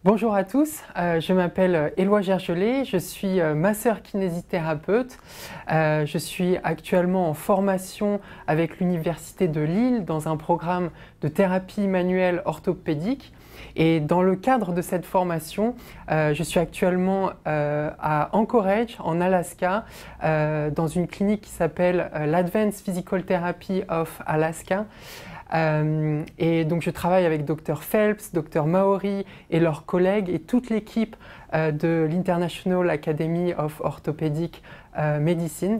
Bonjour à tous, je m'appelle Éloi Gergelet, je suis masseur kinésithérapeute. Je suis actuellement en formation avec l'Université de Lille dans un programme de thérapie manuelle orthopédique. Et dans le cadre de cette formation, je suis actuellement à Anchorage, en Alaska, dans une clinique qui s'appelle l'Advanced Physical Therapy of Alaska. Et donc je travaille avec Dr Phelps, Dr Maori et leurs collègues et toute l'équipe de l'International Academy of Orthopedic Medicine.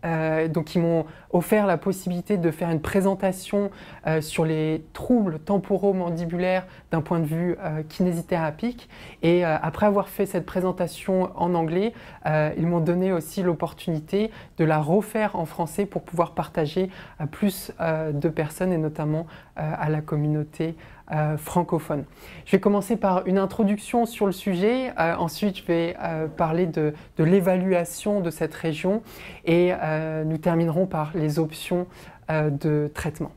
Donc ils m'ont offert la possibilité de faire une présentation sur les troubles temporomandibulaires d'un point de vue kinésithérapique. Et après avoir fait cette présentation en anglais, ils m'ont donné aussi l'opportunité de la refaire en français pour pouvoir partager à plus de personnes et notamment à la communauté francophone. Je vais commencer par une introduction sur le sujet, ensuite je vais parler de l'évaluation de cette région et nous terminerons par les options de traitement.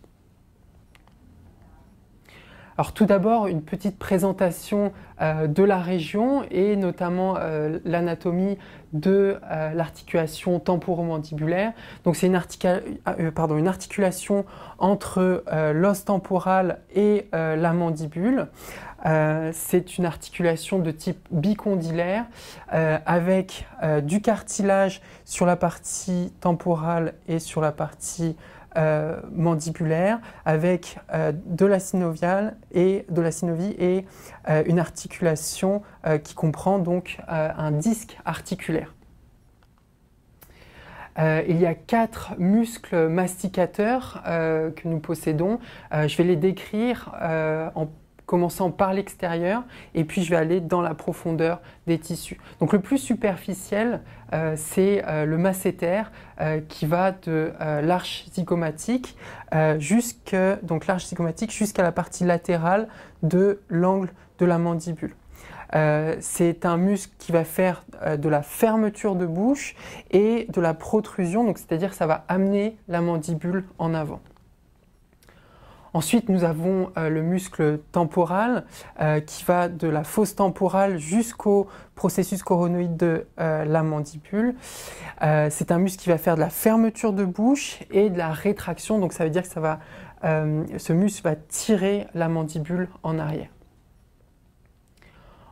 Alors tout d'abord, une petite présentation de la région et notamment l'anatomie de l'articulation temporomandibulaire. Donc c'est une articulation entre l'os temporal et la mandibule. C'est une articulation de type bicondylaire avec du cartilage sur la partie temporale et sur la partie mandibulaire, avec de la synovie et une articulation qui comprend donc un disque articulaire. Il y a 4 muscles masticateurs que nous possédons. Je vais les décrire en commençant par l'extérieur et puis je vais aller dans la profondeur des tissus. Donc le plus superficiel, c'est le masséter qui va de l'arche zygomatique jusqu'à la partie latérale de l'angle de la mandibule. C'est un muscle qui va faire de la fermeture de bouche et de la protrusion, donc c'est-à-dire que ça va amener la mandibule en avant. Ensuite, nous avons le muscle temporal qui va de la fosse temporale jusqu'au processus coronoïde de la mandibule. C'est un muscle qui va faire de la fermeture de bouche et de la rétraction, donc ça veut dire que ce muscle va tirer la mandibule en arrière.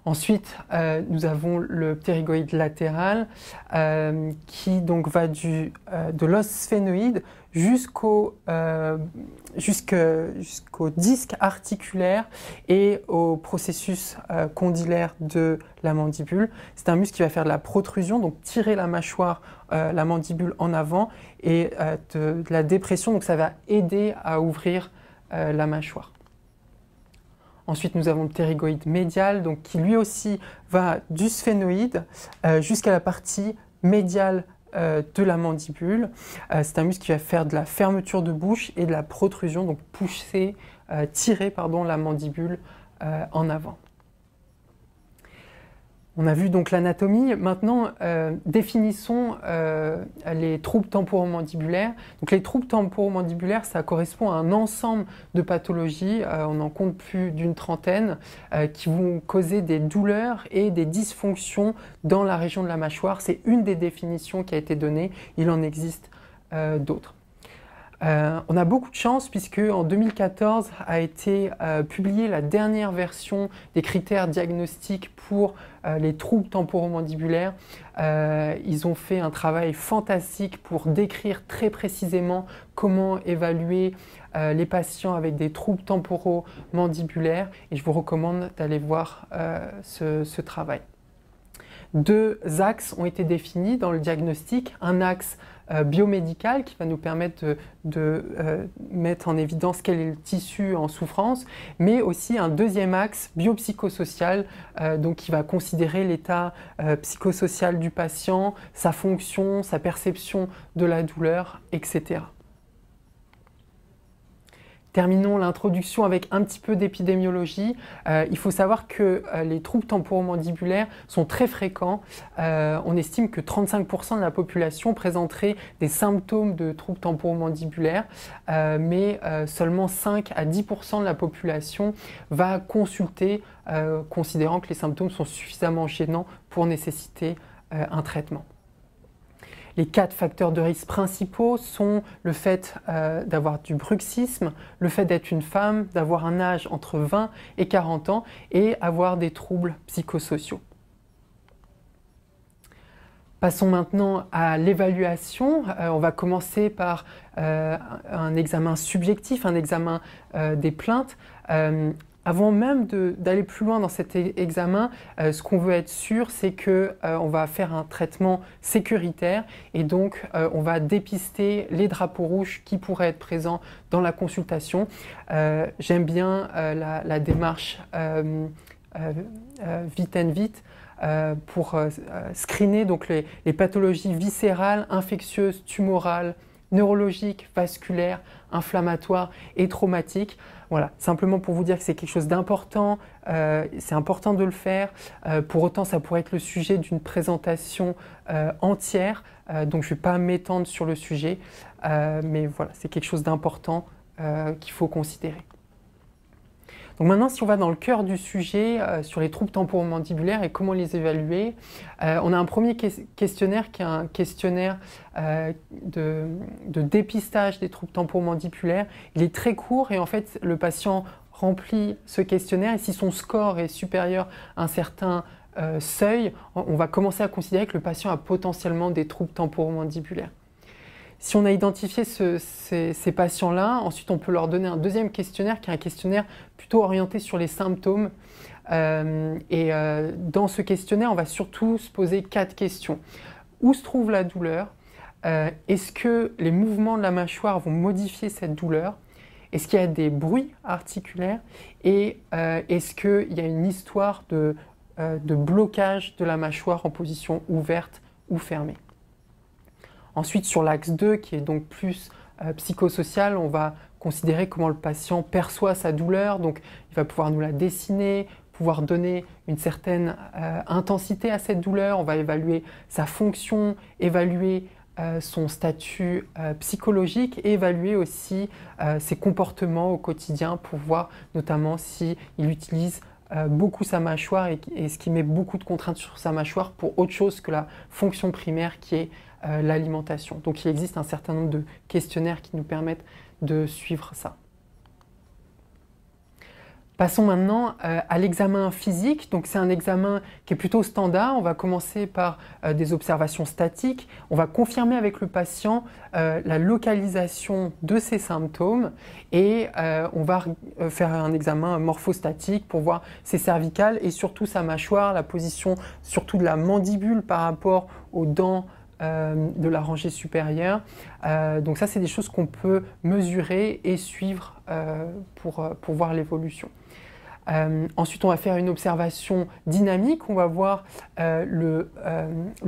Ensuite, nous avons le ptérygoïde latéral qui donc va de l'os sphénoïde jusqu'au disque articulaire et au processus condylaire de la mandibule. C'est un muscle qui va faire de la protrusion, donc tirer la mâchoire, la mandibule en avant et de la dépression, donc ça va aider à ouvrir la mâchoire. Ensuite, nous avons le ptérygoïde médial, donc, qui lui aussi va du sphénoïde jusqu'à la partie médiale de la mandibule. C'est un muscle qui va faire de la fermeture de bouche et de la protrusion, donc tirer la mandibule en avant. On a vu donc l'anatomie. Maintenant, définissons les troubles temporomandibulaires. Donc, les troubles temporomandibulaires, ça correspond à un ensemble de pathologies, on en compte plus d'une trentaine, qui vont causer des douleurs et des dysfonctions dans la région de la mâchoire. C'est une des définitions qui a été donnée, il en existe d'autres. On a beaucoup de chance puisque en 2014 a été publiée la dernière version des critères diagnostiques pour les troubles temporomandibulaires. Ils ont fait un travail fantastique pour décrire très précisément comment évaluer les patients avec des troubles temporomandibulaires et je vous recommande d'aller voir ce travail. 2 axes ont été définis dans le diagnostic, un axe biomédical qui va nous permettre de mettre en évidence quel est le tissu en souffrance, mais aussi un deuxième axe biopsychosocial donc qui va considérer l'état psychosocial du patient, sa fonction, sa perception de la douleur, etc. Terminons l'introduction avec un petit peu d'épidémiologie. Il faut savoir que les troubles temporomandibulaires sont très fréquents. On estime que 35% de la population présenterait des symptômes de troubles temporomandibulaires, mais seulement 5 à 10% de la population va consulter, considérant que les symptômes sont suffisamment gênants pour nécessiter un traitement. Les 4 facteurs de risque principaux sont le fait d'avoir du bruxisme, le fait d'être une femme, d'avoir un âge entre 20 et 40 ans et avoir des troubles psychosociaux. Passons maintenant à l'évaluation. On va commencer par un examen subjectif, un examen des plaintes. Avant même d'aller plus loin dans cet examen, ce qu'on veut être sûr, c'est qu'on va faire un traitement sécuritaire et donc on va dépister les drapeaux rouges qui pourraient être présents dans la consultation. J'aime bien la démarche vite and vite pour screener donc les pathologies viscérales, infectieuses, tumorales, neurologiques, vasculaires, inflammatoires et traumatiques. Voilà, simplement pour vous dire que c'est quelque chose d'important, c'est important de le faire. Pour autant, ça pourrait être le sujet d'une présentation entière, donc je ne vais pas m'étendre sur le sujet, mais voilà, c'est quelque chose d'important qu'il faut considérer. Donc maintenant, si on va dans le cœur du sujet, sur les troubles temporomandibulaires et comment les évaluer, on a un premier questionnaire qui est un questionnaire de dépistage des troubles temporomandibulaires. Il est très court et en fait, le patient remplit ce questionnaire et si son score est supérieur à un certain seuil, on va commencer à considérer que le patient a potentiellement des troubles temporomandibulaires. Si on a identifié ces patients-là, ensuite on peut leur donner un deuxième questionnaire qui est un questionnaire plutôt orienté sur les symptômes. Dans ce questionnaire, on va surtout se poser 4 questions. Où se trouve la douleur? Est-ce que les mouvements de la mâchoire vont modifier cette douleur? Est-ce qu'il y a des bruits articulaires? Et est-ce qu'il y a une histoire de blocage de la mâchoire en position ouverte ou fermée? Ensuite, sur l'axe 2, qui est donc plus psychosocial, on va considérer comment le patient perçoit sa douleur. Donc, il va pouvoir nous la dessiner, pouvoir donner une certaine intensité à cette douleur. On va évaluer sa fonction, évaluer son statut psychologique et évaluer aussi ses comportements au quotidien pour voir notamment s'il utilise beaucoup sa mâchoire et ce qui met beaucoup de contraintes sur sa mâchoire pour autre chose que la fonction primaire qui est l'alimentation. Donc il existe un certain nombre de questionnaires qui nous permettent de suivre ça. Passons maintenant à l'examen physique. Donc c'est un examen qui est plutôt standard. On va commencer par des observations statiques. On va confirmer avec le patient la localisation de ses symptômes et on va faire un examen morphostatique pour voir ses cervicales et surtout sa mâchoire, la position surtout de la mandibule par rapport aux dents de la rangée supérieure. Donc ça, c'est des choses qu'on peut mesurer et suivre pour voir l'évolution. Ensuite, on va faire une observation dynamique. On va voir le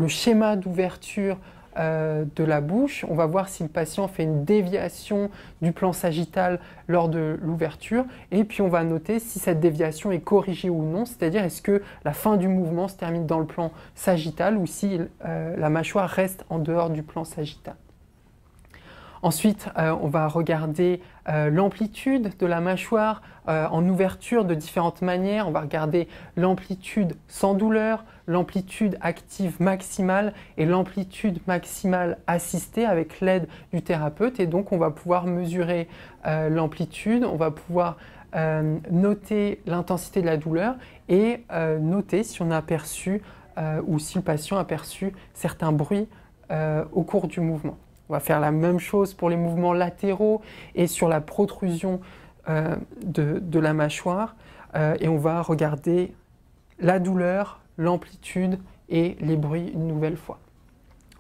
schéma d'ouverture de la bouche. On va voir si le patient fait une déviation du plan sagittal lors de l'ouverture. Et puis, on va noter si cette déviation est corrigée ou non, c'est-à-dire est-ce que la fin du mouvement se termine dans le plan sagittal ou si la mâchoire reste en dehors du plan sagittal. Ensuite, on va regarder l'amplitude de la mâchoire en ouverture de différentes manières. On va regarder l'amplitude sans douleur, l'amplitude active maximale et l'amplitude maximale assistée avec l'aide du thérapeute. Et donc, on va pouvoir mesurer l'amplitude, on va pouvoir noter l'intensité de la douleur et noter si on a perçu ou si le patient a perçu certains bruits au cours du mouvement. On va faire la même chose pour les mouvements latéraux et sur la protrusion de la mâchoire. Et on va regarder la douleur, l'amplitude et les bruits une nouvelle fois.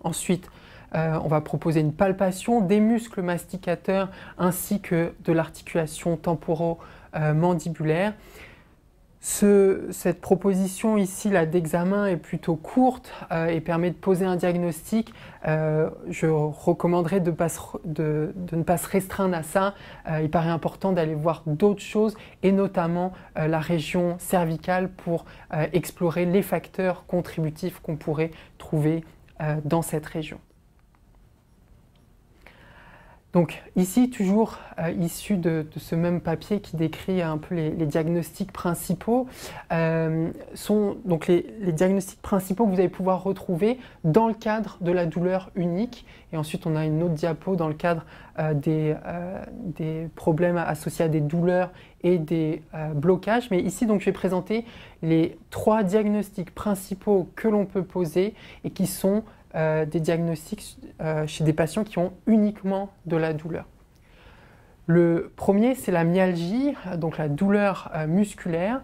Ensuite, on va proposer une palpation des muscles masticateurs ainsi que de l'articulation temporomandibulaire. Cette proposition ici d'examen est plutôt courte et permet de poser un diagnostic. Je recommanderais de ne pas se restreindre à ça. Il paraît important d'aller voir d'autres choses et notamment la région cervicale pour explorer les facteurs contributifs qu'on pourrait trouver dans cette région. Donc ici, toujours issu de ce même papier qui décrit un peu les diagnostics principaux, donc les diagnostics principaux que vous allez pouvoir retrouver dans le cadre de la douleur unique. Et ensuite, on a une autre diapo dans le cadre des problèmes associés à des douleurs et des blocages. Mais ici, donc, je vais présenter les 3 diagnostics principaux que l'on peut poser et qui sont des diagnostics chez des patients qui ont uniquement de la douleur. Le premier, c'est la myalgie, donc la douleur musculaire.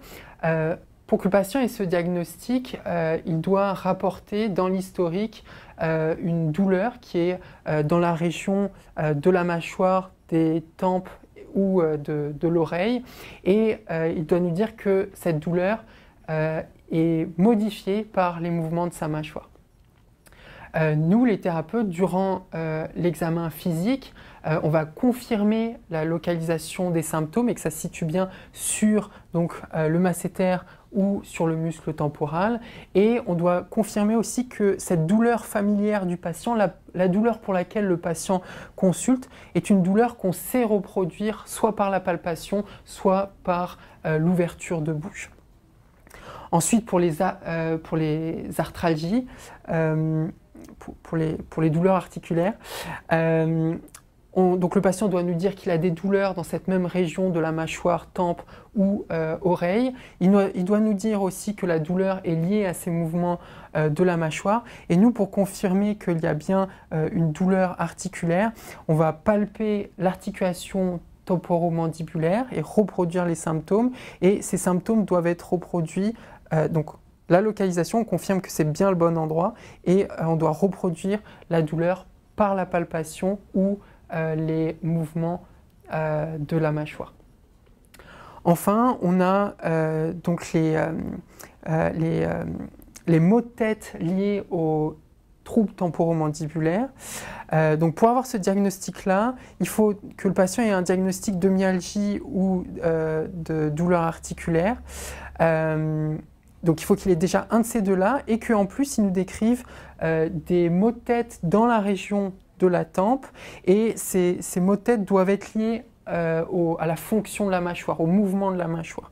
Pour que le patient ait ce diagnostic, il doit rapporter dans l'historique une douleur qui est dans la région de la mâchoire, des tempes ou de l'oreille. Et il doit nous dire que cette douleur est modifiée par les mouvements de sa mâchoire. Nous, les thérapeutes, durant l'examen physique, on va confirmer la localisation des symptômes et que ça se situe bien sur donc, le masséter ou sur le muscle temporal. Et on doit confirmer aussi que cette douleur familière du patient, la douleur pour laquelle le patient consulte, est une douleur qu'on sait reproduire soit par la palpation, soit par l'ouverture de bouche. Ensuite, pour les arthralgies, pour les douleurs articulaires, donc le patient doit nous dire qu'il a des douleurs dans cette même région de la mâchoire, tempe ou oreille. Il doit nous dire aussi que la douleur est liée à ces mouvements de la mâchoire. Et nous, pour confirmer qu'il y a bien une douleur articulaire, on va palper l'articulation temporomandibulaire et reproduire les symptômes. Et ces symptômes doivent être reproduits. Donc la localisation, on confirme que c'est bien le bon endroit et on doit reproduire la douleur par la palpation ou les mouvements de la mâchoire. Enfin, on a donc les maux de tête liés aux troubles temporomandibulaires. Donc pour avoir ce diagnostic-là, il faut que le patient ait un diagnostic de myalgie ou de douleur articulaire. Donc il faut qu'il ait déjà un de ces deux-là et qu'en plus il nous décrive des maux de tête dans la région de la tempe et ces maux de tête doivent être liés à la fonction de la mâchoire, au mouvement de la mâchoire.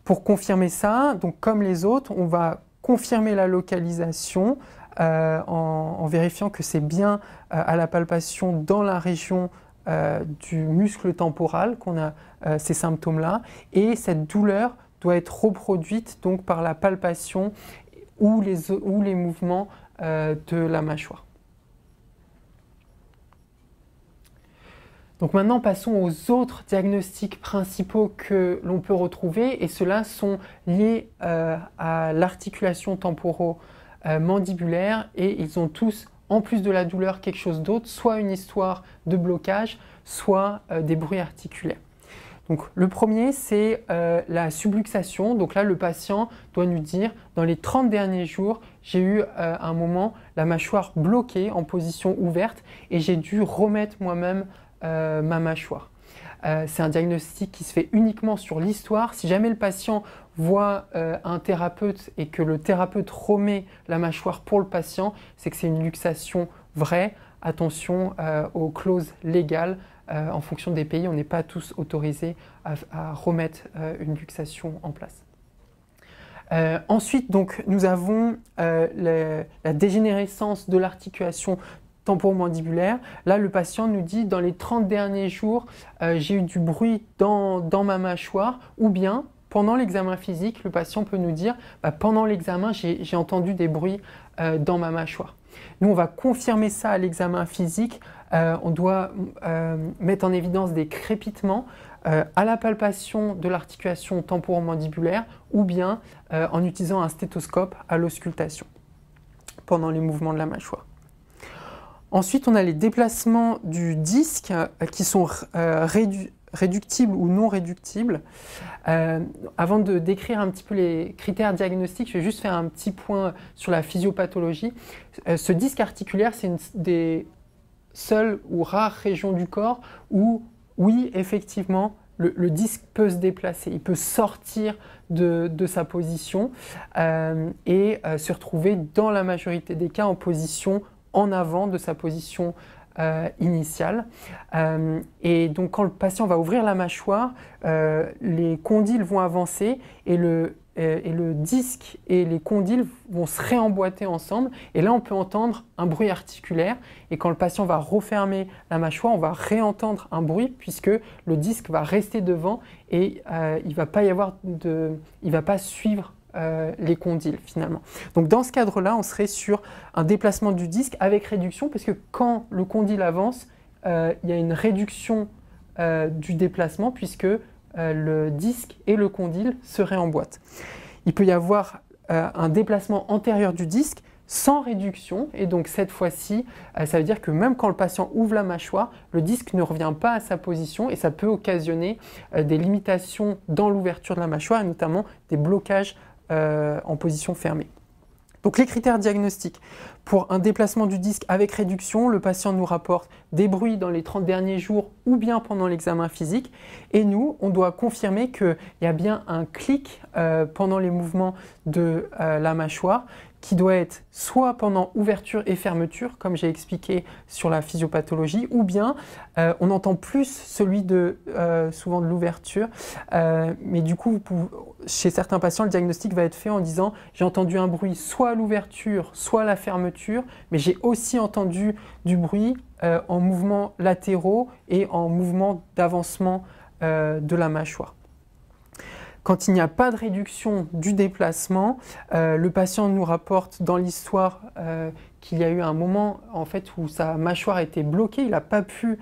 Pour confirmer ça, donc comme les autres, on va confirmer la localisation en vérifiant que c'est bien à la palpation dans la région du muscle temporal qu'on a ces symptômes-là et cette douleur doit être reproduite donc par la palpation ou les mouvements de la mâchoire. Donc maintenant, passons aux autres diagnostics principaux que l'on peut retrouver et ceux-là sont liés à l'articulation temporomandibulaire et ils ont tous, en plus de la douleur, quelque chose d'autre, soit une histoire de blocage, soit des bruits articulaires. Donc, le premier, c'est la subluxation. Donc là, le patient doit nous dire, dans les 30 derniers jours, j'ai eu à un moment la mâchoire bloquée en position ouverte et j'ai dû remettre moi-même ma mâchoire. C'est un diagnostic qui se fait uniquement sur l'histoire. Si jamais le patient voit un thérapeute et que le thérapeute remet la mâchoire pour le patient, c'est que c'est une luxation vraie. Attention aux clauses légales. En fonction des pays, on n'est pas tous autorisés à remettre une luxation en place. Ensuite, donc, nous avons la dégénérescence de l'articulation temporomandibulaire. Là, le patient nous dit, dans les 30 derniers jours, j'ai eu du bruit dans ma mâchoire, ou bien, pendant l'examen physique, le patient peut nous dire, pendant l'examen, j'ai entendu des bruits dans ma mâchoire. Nous, on va confirmer ça à l'examen physique. On doit mettre en évidence des crépitements à la palpation de l'articulation temporomandibulaire ou bien en utilisant un stéthoscope à l'auscultation pendant les mouvements de la mâchoire. Ensuite, on a les déplacements du disque qui sont réductibles ou non réductibles. Avant de décrire un petit peu les critères diagnostiques, je vais juste faire un petit point sur la physiopathologie. Ce disque articulaire, c'est une des seules ou rares régions du corps où, oui, effectivement, le disque peut se déplacer, il peut sortir de sa position et se retrouver dans la majorité des cas en position en avant de sa position initiale. Et donc quand le patient va ouvrir la mâchoire, les condyles vont avancer et le disque et les condyles vont se réemboîter ensemble et là on peut entendre un bruit articulaire et quand le patient va refermer la mâchoire on va réentendre un bruit puisque le disque va rester devant et il va pas suivre les condyles finalement. Donc dans ce cadre-là on serait sur un déplacement du disque avec réduction parce que quand le condyle avance il y a une réduction du déplacement puisque le disque et le condyle se réemboîtent. Il peut y avoir un déplacement antérieur du disque sans réduction et donc cette fois-ci, ça veut dire que même quand le patient ouvre la mâchoire, le disque ne revient pas à sa position et ça peut occasionner des limitations dans l'ouverture de la mâchoire et notamment des blocages en position fermée. Donc les critères diagnostiques. Pour un déplacement du disque avec réduction, le patient nous rapporte des bruits dans les 30 derniers jours ou bien pendant l'examen physique. Et nous, on doit confirmer qu'il y a bien un clic pendant les mouvements de la mâchoire qui doit être soit pendant ouverture et fermeture, comme j'ai expliqué sur la physiopathologie, ou bien on entend plus celui souvent de l'ouverture, mais du coup, chez certains patients, le diagnostic va être fait en disant « j'ai entendu un bruit soit à l'ouverture, soit à la fermeture, mais j'ai aussi entendu du bruit en mouvements latéraux et en mouvements d'avancement de la mâchoire ». Quand il n'y a pas de réduction du déplacement, le patient nous rapporte dans l'histoire qu'il y a eu un moment en fait, où sa mâchoire était bloquée, il n'a pas pu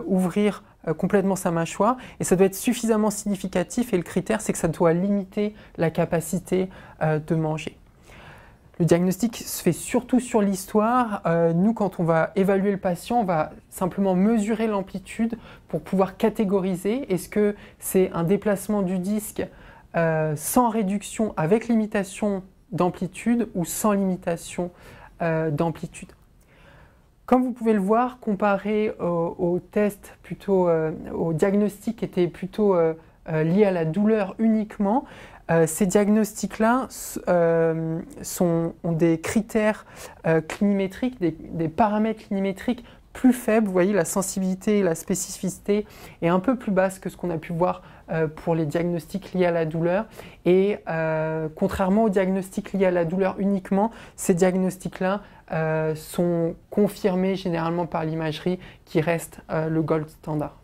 ouvrir complètement sa mâchoire et ça doit être suffisamment significatif et le critère c'est que ça doit limiter la capacité de manger. Le diagnostic se fait surtout sur l'histoire. Nous, quand on va évaluer le patient, on va simplement mesurer l'amplitude pour pouvoir catégoriser. Est-ce que c'est un déplacement du disque sans réduction avec limitation d'amplitude ou sans limitation d'amplitude? Comme vous pouvez le voir, comparé au test, au diagnostic qui était plutôt lié à la douleur uniquement, ces diagnostics-là ont des critères clinimétriques, des paramètres clinimétriques plus faibles. Vous voyez, la sensibilité et la spécificité est un peu plus basse que ce qu'on a pu voir pour les diagnostics liés à la douleur. Et contrairement aux diagnostics liés à la douleur uniquement, ces diagnostics-là sont confirmés généralement par l'imagerie qui reste le gold standard.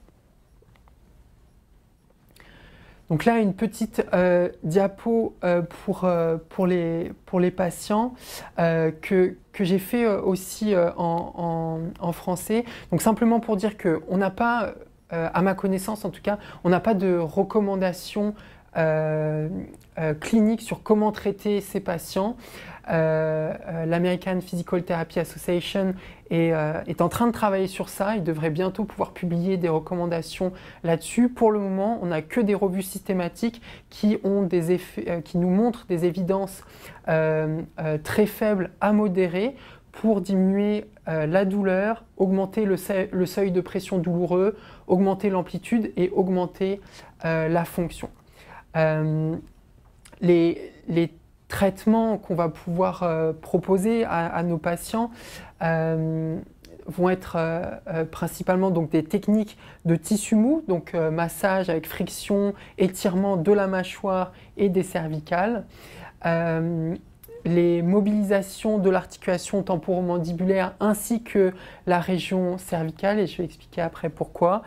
Donc là, une petite diapo pour les patients que j'ai fait aussi en français. Donc simplement pour dire qu'on n'a pas, à ma connaissance en tout cas, on n'a pas de recommandations cliniques sur comment traiter ces patients. L'American Physical Therapy Association est en train de travailler sur ça. Il devrait bientôt pouvoir publier des recommandations là-dessus. Pour le moment, on n'a que des revues systématiques qui nous montrent des évidences très faibles à modérées pour diminuer la douleur, augmenter le seuil de pression douloureux, augmenter l'amplitude et augmenter la fonction. Les traitements qu'on va pouvoir proposer à nos patients vont être principalement donc, des techniques de tissu mou, donc massage avec friction, étirement de la mâchoire et des cervicales. Les mobilisations de l'articulation temporomandibulaire ainsi que la région cervicale, et je vais expliquer après pourquoi.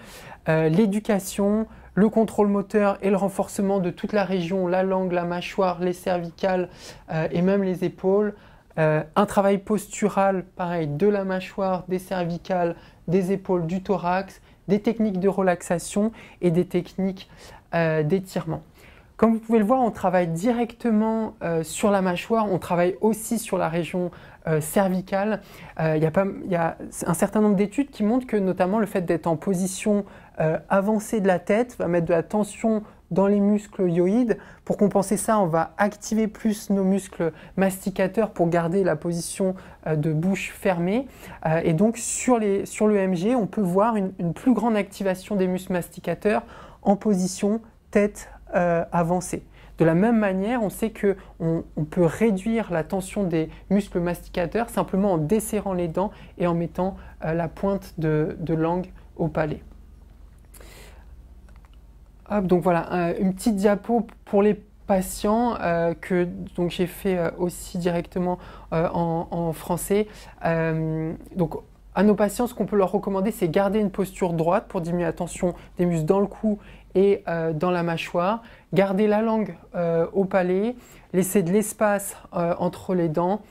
L'éducation, le contrôle moteur et le renforcement de toute la région, la langue, la mâchoire, les cervicales et même les épaules. Un travail postural, pareil, de la mâchoire, des cervicales, des épaules, du thorax, des techniques de relaxation et des techniques d'étirement. Comme vous pouvez le voir, on travaille directement sur la mâchoire, on travaille aussi sur la région cervicale. Il y a un certain nombre d'études qui montrent que notamment le fait d'être en position avancée de la tête, va mettre de la tension dans les muscles hyoïdes. Pour compenser ça, on va activer plus nos muscles masticateurs pour garder la position de bouche fermée. Et donc sur l'EMG, on peut voir une plus grande activation des muscles masticateurs en position tête avancée. De la même manière, on sait qu'on peut réduire la tension des muscles masticateurs simplement en desserrant les dents et en mettant la pointe de langue au palais. Hop, donc voilà, une petite diapo pour les patients que j'ai fait aussi directement en français. Donc à nos patients, ce qu'on peut leur recommander, c'est garder une posture droite pour diminuer la tension des muscles dans le cou et dans la mâchoire. Garder la langue au palais, laisser de l'espace entre les dents,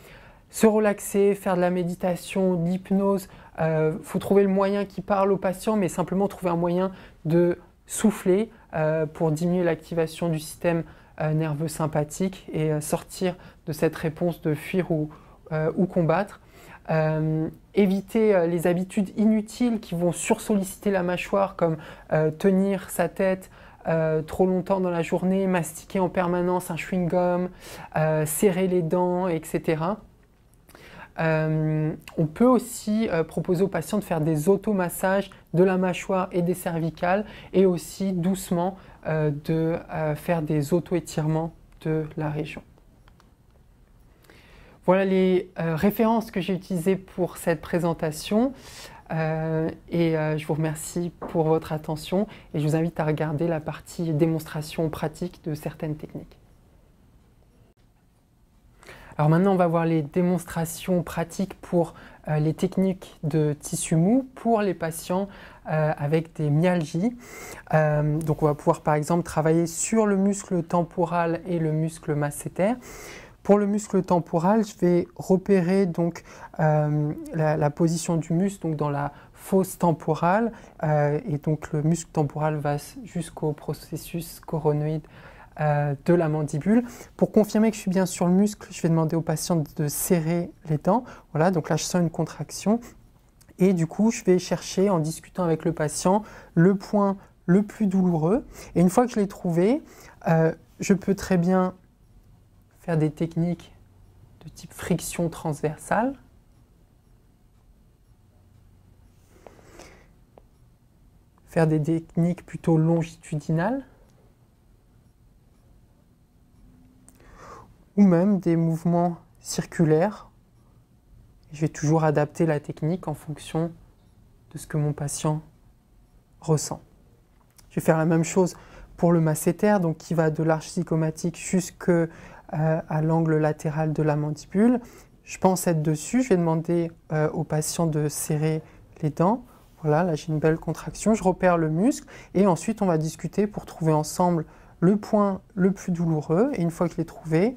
se relaxer, faire de la méditation, de l'hypnose. Faut trouver le moyen qui parle au patient, mais simplement trouver un moyen de souffler pour diminuer l'activation du système nerveux sympathique et sortir de cette réponse de fuir ou combattre. Éviter les habitudes inutiles qui vont sursolliciter la mâchoire, comme tenir sa tête trop longtemps dans la journée, mastiquer en permanence un chewing-gum, serrer les dents, etc. On peut aussi proposer aux patients de faire des automassages de la mâchoire et des cervicales et aussi doucement de faire des auto-étirements de la région. Voilà les références que j'ai utilisées pour cette présentation et je vous remercie pour votre attention et je vous invite à regarder la partie démonstration pratique de certaines techniques. Alors maintenant, on va voir les démonstrations pratiques pour les techniques de tissu mou pour les patients avec des myalgies. Donc on va pouvoir par exemple travailler sur le muscle temporal et le muscle masséter. Pour le muscle temporal, je vais repérer donc la position du muscle donc dans la fosse temporale et donc le muscle temporal va jusqu'au processus coronoïde de la mandibule. Pour confirmer que je suis bien sur le muscle, je vais demander au patient de serrer les dents. Voilà, donc là je sens une contraction et du coup je vais chercher en discutant avec le patient le point le plus douloureux et une fois que je l'ai trouvé, je peux très bien faire des techniques de type friction transversale. Faire des techniques plutôt longitudinales. Ou même des mouvements circulaires. Je vais toujours adapter la technique en fonction de ce que mon patient ressent. Je vais faire la même chose pour le masséter, donc qui va de l'arche zygomatique jusqu'à l'angle latéral de la mandibule. Je pense être dessus, je vais demander au patient de serrer les dents. Voilà, là j'ai une belle contraction, je repère le muscle et ensuite on va discuter pour trouver ensemble le point le plus douloureux. Et une fois que je l'ai trouvé,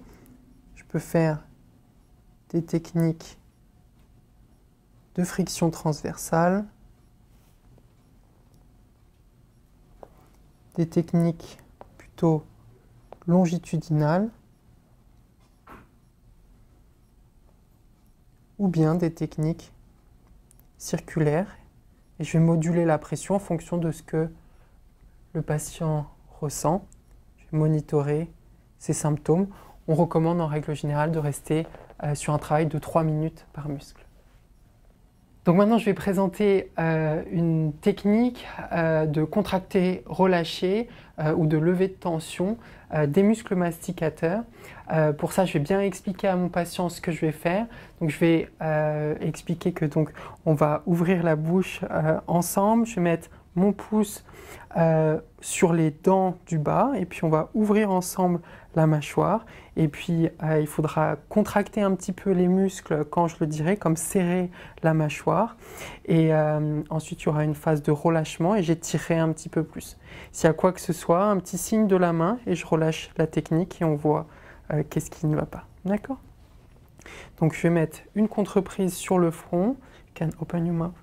je peux faire des techniques de friction transversale, des techniques plutôt longitudinales, ou bien des techniques circulaires. Et je vais moduler la pression en fonction de ce que le patient ressent. Je vais monitorer ses symptômes. On recommande en règle générale de rester sur un travail de 3 minutes par muscle. Donc maintenant, je vais présenter une technique de contracter-relâcher ou de lever de tension des muscles masticateurs. Pour ça, je vais bien expliquer à mon patient ce que je vais faire. Donc, je vais expliquer que on va ouvrir la bouche ensemble. Je vais mettre mon pouce sur les dents du bas et puis on va ouvrir ensemble la mâchoire et puis il faudra contracter un petit peu les muscles quand je le dirai, comme serrer la mâchoire et ensuite il y aura une phase de relâchement et j'étirerai un petit peu plus. S'il y a quoi que ce soit, un petit signe de la main et je relâche la technique et on voit qu'est-ce qui ne va pas. D'accord? Donc je vais mettre une contreprise sur le front. You can open your mouth.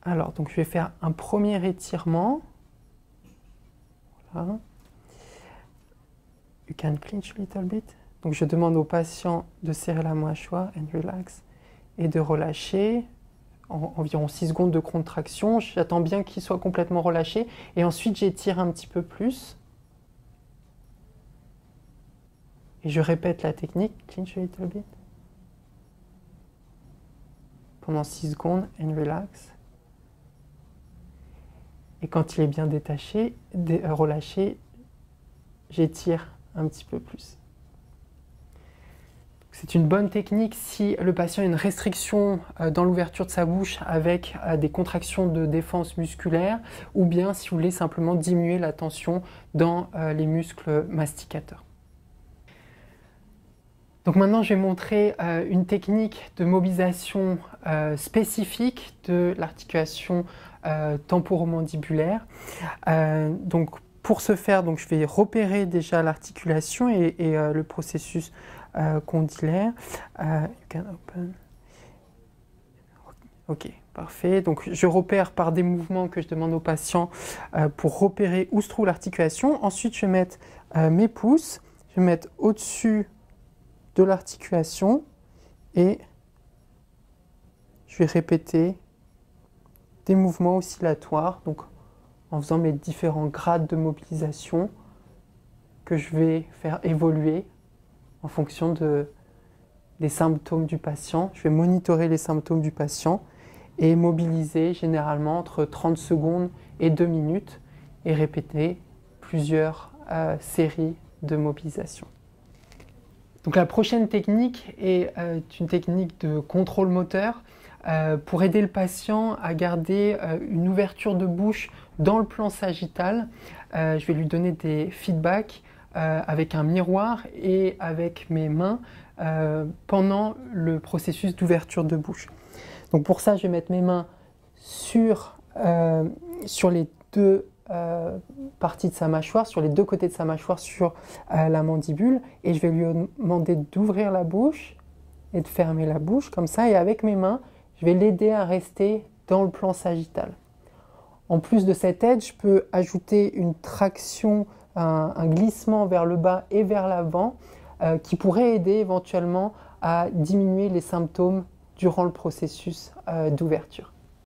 Alors, donc je vais faire un premier étirement. Voilà. You can clench a little bit. Donc je demande au patient de serrer la mâchoire and relax et de relâcher. environ 6 secondes de contraction. J'attends bien qu'il soit complètement relâché et ensuite j'étire un petit peu plus. Et je répète la technique, clinch a little bit. Pendant 6 secondes, and relax. Et quand il est bien détaché, relâché, j'étire un petit peu plus. C'est une bonne technique si le patient a une restriction dans l'ouverture de sa bouche avec des contractions de défense musculaire ou bien si vous voulez simplement diminuer la tension dans les muscles masticateurs. Donc maintenant, je vais montrer une technique de mobilisation spécifique de l'articulation temporomandibulaire. Donc pour ce faire, donc, je vais repérer déjà l'articulation et le processus condylaire. You can open. Ok, parfait. Donc je repère par des mouvements que je demande au patient pour repérer où se trouve l'articulation. Ensuite, je vais mettre mes pouces, je vais mettre au-dessus de l'articulation et je vais répéter des mouvements oscillatoires, donc en faisant mes différents grades de mobilisation que je vais faire évoluer en fonction des symptômes du patient. Je vais monitorer les symptômes du patient et mobiliser généralement entre 30 secondes et 2 minutes et répéter plusieurs séries de mobilisation. Donc la prochaine technique est une technique de contrôle moteur pour aider le patient à garder une ouverture de bouche dans le plan sagittal. Je vais lui donner des feedbacks avec un miroir et avec mes mains pendant le processus d'ouverture de bouche. Donc pour ça, je vais mettre mes mains sur les deux parties de sa mâchoire, sur les deux côtés de sa mâchoire, sur la mandibule, et je vais lui demander d'ouvrir la bouche et de fermer la bouche comme ça, et avec mes mains je vais l'aider à rester dans le plan sagittal. En plus de cette aide, je peux ajouter une traction, un glissement vers le bas et vers l'avant qui pourrait aider éventuellement à diminuer les symptômes durant le processus d'ouverture.